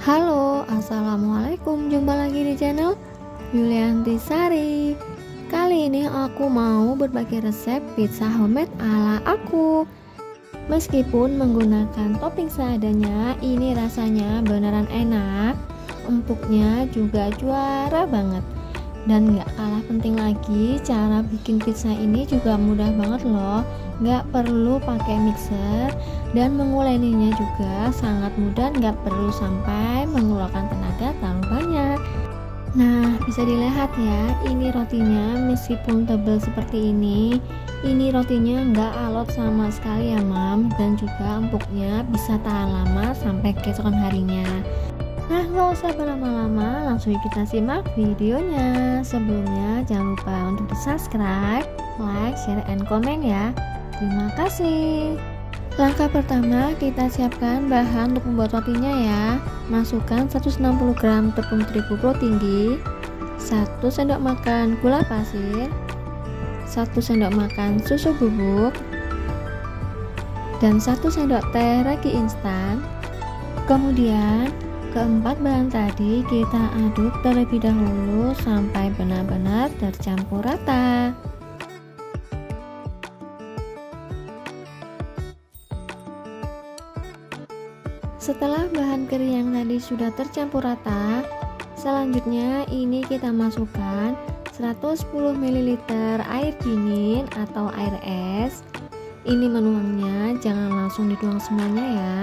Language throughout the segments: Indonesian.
Halo, assalamualaikum. Jumpa lagi di channel Yulianti Sari. Kali ini aku mau berbagi resep pizza homemade ala aku. Meskipun menggunakan topping seadanya, ini rasanya beneran enak. Empuknya juga juara banget. Dan gak kalah penting lagi, cara bikin pizza ini juga mudah banget loh. Gak perlu pakai mixer, dan menguleninya juga sangat mudah, gak perlu sampai mengeluarkan tenaga terlalu banyak. Nah, bisa dilihat ya, ini rotinya meskipun tebal seperti ini rotinya nggak alot sama sekali ya mam, dan juga empuknya bisa tahan lama sampai keesokan harinya. Nah, nggak usah berlama-lama, langsung kita simak videonya. Sebelumnya jangan lupa untuk di subscribe, like, share, and comment ya. Terima kasih. Langkah pertama, kita siapkan bahan untuk membuat rotinya ya. Masukkan 160 gram tepung terigu pro tinggi, 1 sendok makan gula pasir, 1 sendok makan susu bubuk, dan 1 sendok teh ragi instan. Kemudian keempat bahan tadi kita aduk terlebih dahulu sampai benar-benar tercampur rata. Setelah bahan kering yang tadi sudah tercampur rata, selanjutnya ini kita masukkan 110 ml air dingin atau air es. Ini menuangnya jangan langsung dituang semuanya ya.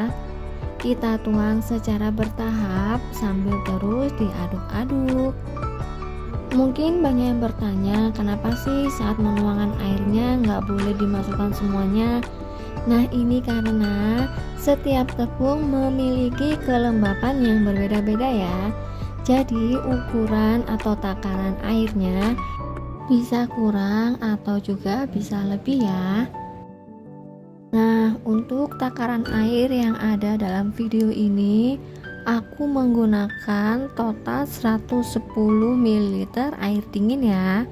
Kita tuang secara bertahap sambil terus diaduk-aduk. Mungkin banyak yang bertanya, kenapa sih saat menuangkan airnya nggak boleh dimasukkan semuanya? Nah, ini karena setiap tepung memiliki kelembapan yang berbeda-beda ya. Jadi ukuran atau takaran airnya bisa kurang atau juga bisa lebih ya. Nah, untuk takaran air yang ada dalam video ini aku menggunakan total 110 ml air dingin ya.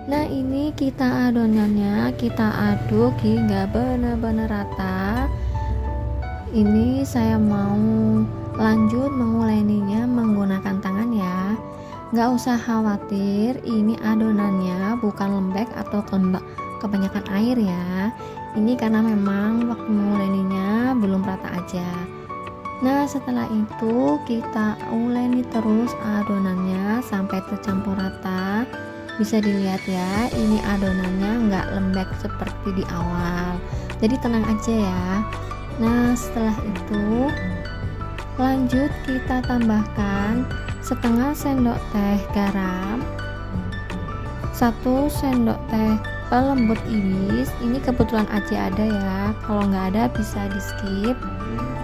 Nah, ini kita adonannya kita aduk hingga benar-benar rata. Ini saya mau lanjut menguleninya menggunakan tangan ya. Nggak usah khawatir, ini adonannya bukan lembek atau kebanyakan air ya. Ini karena memang waktu menguleninya belum rata aja. Nah, setelah itu kita uleni terus adonannya sampai tercampur rata. Bisa dilihat ya, ini adonannya nggak lembek seperti di awal, jadi tenang aja ya. Nah, setelah itu lanjut kita tambahkan setengah sendok teh garam, 1 sendok teh pelembut ibis. Ini kebetulan aja ada ya, kalau nggak ada bisa di skip.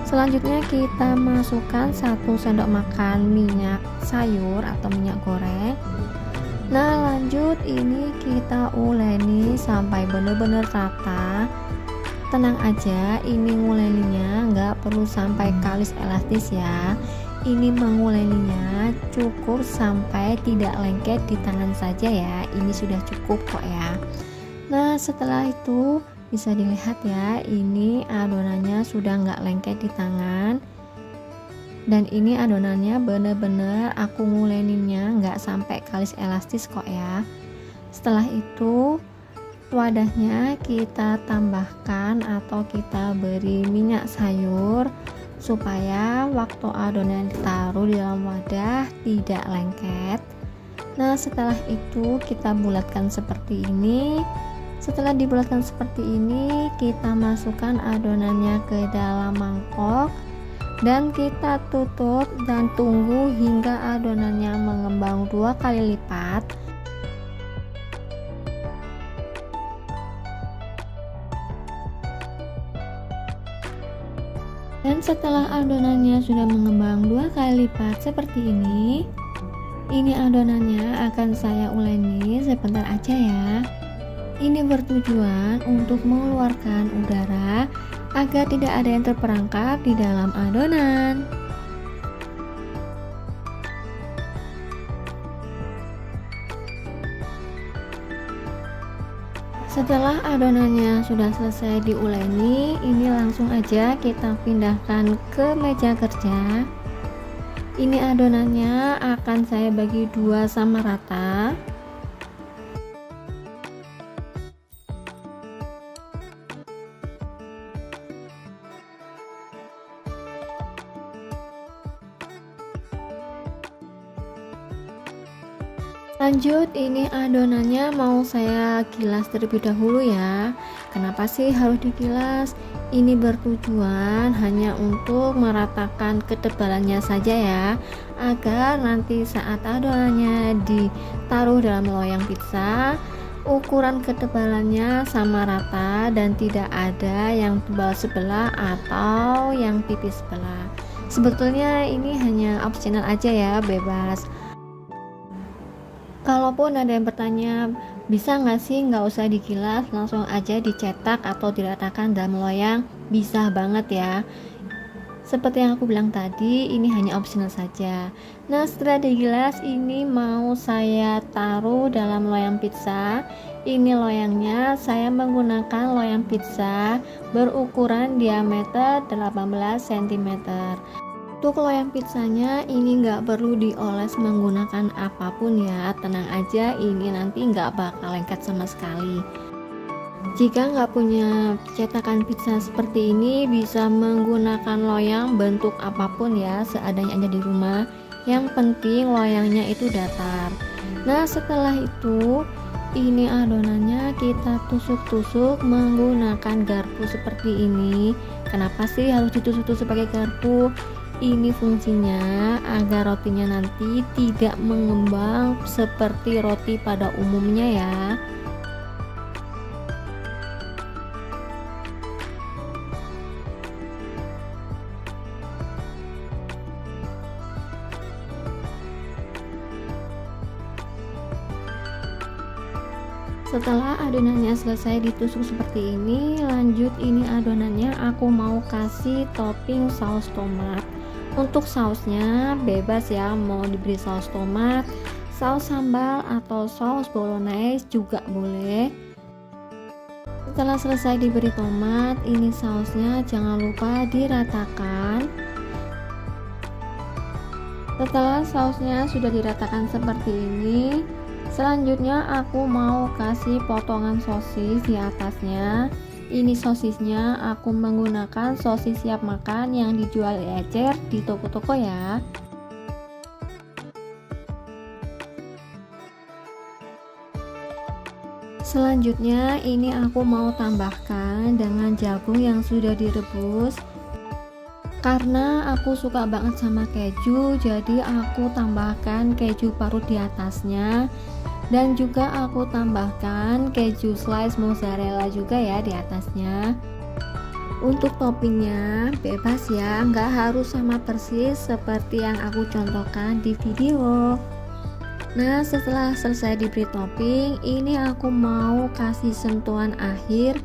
Selanjutnya kita masukkan 1 sendok makan minyak sayur atau minyak goreng. Nah, lanjut ini kita uleni sampai benar-benar rata. Tenang aja, ini nguleninya nggak perlu sampai kalis elastis ya. Ini menguleninya cukup sampai tidak lengket di tangan saja ya. Ini sudah cukup kok ya. Nah, setelah itu bisa dilihat ya, ini adonannya sudah nggak lengket di tangan. Dan ini adonannya bener-bener aku nguleninnya nggak sampai kalis elastis kok ya. Setelah itu wadahnya kita tambahkan atau kita beri minyak sayur supaya waktu adonan ditaruh di dalam wadah tidak lengket. Nah, setelah itu kita bulatkan seperti ini. Setelah dibulatkan seperti ini, kita masukkan adonannya ke dalam mangkok dan kita tutup dan tunggu hingga adonannya mengembang 2 kali lipat. Dan setelah adonannya sudah mengembang 2 kali lipat seperti ini adonannya akan saya uleni sebentar aja ya. Ini bertujuan untuk mengeluarkan udara agar tidak ada yang terperangkap di dalam adonan. Setelah adonannya sudah selesai diuleni, ini langsung aja kita pindahkan ke meja kerja. Ini adonannya akan saya bagi dua sama rata. Lanjut, ini adonannya mau saya gilas terlebih dahulu ya. Kenapa sih harus digilas? Ini bertujuan hanya untuk meratakan ketebalannya saja ya, agar nanti saat adonannya ditaruh dalam loyang pizza, ukuran ketebalannya sama rata dan tidak ada yang tebal sebelah atau yang tipis sebelah. Sebetulnya ini hanya optional aja ya, bebas. Kalaupun ada yang bertanya, bisa nggak sih nggak usah digilas, langsung aja dicetak atau diratakan dalam loyang? Bisa banget ya. Seperti yang aku bilang tadi, ini hanya optional saja. Nah, setelah digilas, ini mau saya taruh dalam loyang pizza. Ini loyangnya saya menggunakan loyang pizza berukuran diameter 18 cm. Untuk loyang pizzanya ini nggak perlu dioles menggunakan apapun ya, tenang aja, ini nanti nggak bakal lengket sama sekali. Jika nggak punya cetakan pizza seperti ini, bisa menggunakan loyang bentuk apapun ya, seadanya aja di rumah. Yang penting loyangnya itu datar. Nah, setelah itu ini adonannya kita tusuk-tusuk menggunakan garpu seperti ini. Kenapa sih harus ditusuk-tusuk pakai garpu? Ini fungsinya agar rotinya nanti tidak mengembang seperti roti pada umumnya ya. Setelah adonannya selesai ditusuk seperti ini, lanjut ini adonannya aku mau kasih topping saus tomat. Untuk sausnya bebas ya, mau diberi saus tomat, saus sambal atau saus bolognese juga boleh. Setelah selesai diberi tomat, ini sausnya jangan lupa diratakan. Setelah sausnya sudah diratakan seperti ini, selanjutnya aku mau kasih potongan sosis di atasnya. Ini sosisnya aku menggunakan sosis siap makan yang dijual ecer di toko-toko ya. Selanjutnya ini aku mau tambahkan dengan jagung yang sudah direbus. Karena aku suka banget sama keju, jadi aku tambahkan keju parut di atasnya. Dan juga aku tambahkan keju slice mozzarella juga ya di atasnya. Untuk toppingnya bebas ya, nggak harus sama persis seperti yang aku contohkan di video. Nah, setelah selesai diberi topping, ini aku mau kasih sentuhan akhir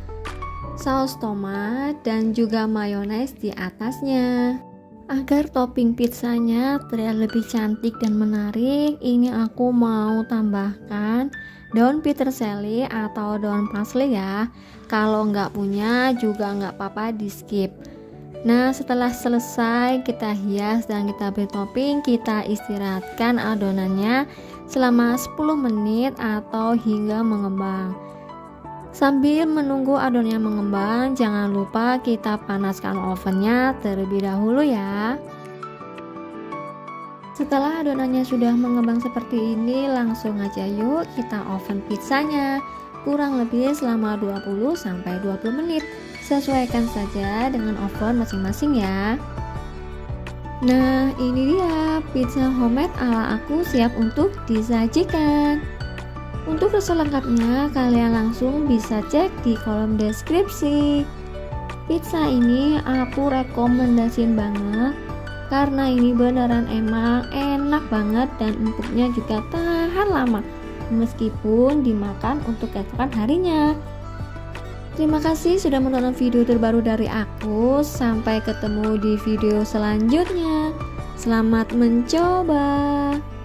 saus tomat dan juga mayones di atasnya. Agar topping pizzanya terlihat lebih cantik dan menarik, ini aku mau tambahkan daun peterseli atau daun parsley ya. Kalau nggak punya juga nggak apa-apa, di skip. Nah, setelah selesai kita hias dan kita beri topping, kita istirahatkan adonannya selama 10 menit atau hingga mengembang. Sambil menunggu adonannya mengembang, jangan lupa kita panaskan ovennya terlebih dahulu ya. Setelah adonannya sudah mengembang seperti ini, langsung aja yuk kita oven pizzanya. Kurang lebih selama 20-20 menit. Sesuaikan saja dengan oven masing-masing ya. Nah, ini dia pizza homemade ala aku siap untuk disajikan. Untuk resep lengkapnya kalian langsung bisa cek di kolom deskripsi. Pizza ini aku rekomendasiin banget karena ini beneran emang enak banget dan empuknya juga tahan lama meskipun dimakan untuk keesokan harinya. Terima kasih sudah menonton video terbaru dari aku. Sampai ketemu di video selanjutnya. Selamat mencoba.